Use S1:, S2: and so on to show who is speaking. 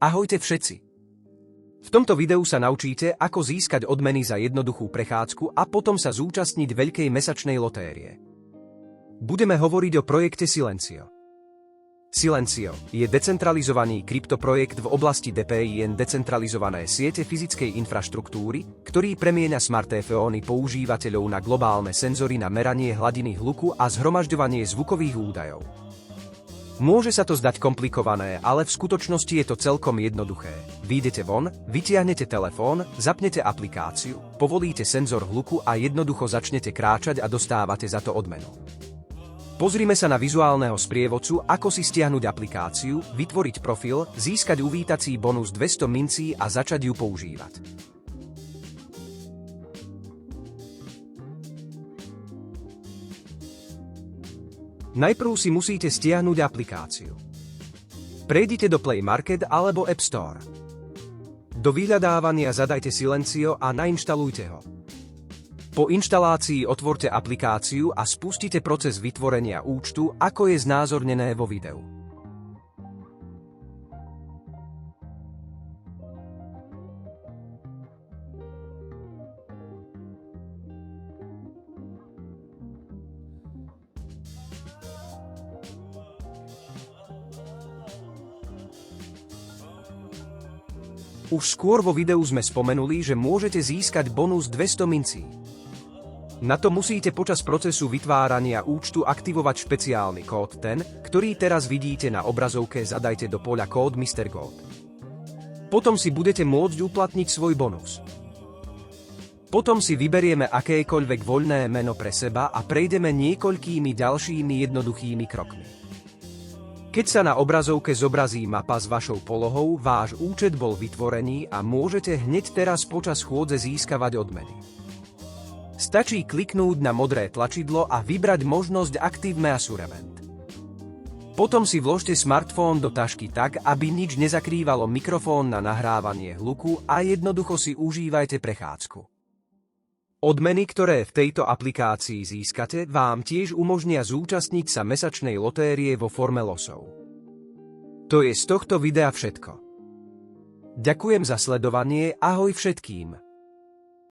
S1: Ahojte všetci! V tomto videu sa naučíte, ako získať odmeny za jednoduchú prechádzku a potom sa zúčastniť veľkej mesačnej lotérie. Budeme hovoriť o projekte Silencio. Silencio je decentralizovaný kryptoprojekt v oblasti DPIN decentralizované siete fyzickej infraštruktúry, ktorý premieňa smartfóny používateľov na globálne senzory na meranie hladiny hluku a zhromažďovanie zvukových údajov. Môže sa to zdať komplikované, ale v skutočnosti je to celkom jednoduché. Vyjdete von, vytiahnete telefón, zapnete aplikáciu, povolíte senzor hluku a jednoducho začnete kráčať a dostávate za to odmenu. Pozrime sa na vizuálneho sprievodcu, ako si stiahnuť aplikáciu, vytvoriť profil, získať uvítací bonus 200 mincí a začať ju používať. Najprv si musíte stiahnuť aplikáciu. Prejdite do Play Market alebo App Store. Do vyhľadávania zadajte Silencio a nainštalujte ho. Po inštalácii otvorte aplikáciu a spustite proces vytvorenia účtu, ako je znázornené vo videu. Už skôr vo videu sme spomenuli, že môžete získať bonus 200 mincí. Na to musíte počas procesu vytvárania účtu aktivovať špeciálny kód ten, ktorý teraz vidíte na obrazovke, zadajte do poľa kód Mr. God. Potom si budete môcť uplatniť svoj bonus. Potom si vyberieme akékoľvek voľné meno pre seba a prejdeme niekoľkými ďalšími jednoduchými krokmi. Keď sa na obrazovke zobrazí mapa s vašou polohou, váš účet bol vytvorený a môžete hneď teraz počas chôdze získavať odmeny. Stačí kliknúť na modré tlačidlo a vybrať možnosť Active Measurement. Potom si vložte smartfón do tašky tak, aby nič nezakrývalo mikrofón na nahrávanie hluku a jednoducho si užívajte prechádzku. Odmeny, ktoré v tejto aplikácii získate, vám tiež umožnia zúčastniť sa mesačnej lotérie vo forme losov. To je z tohto videa všetko. Ďakujem za sledovanie, ahoj všetkým.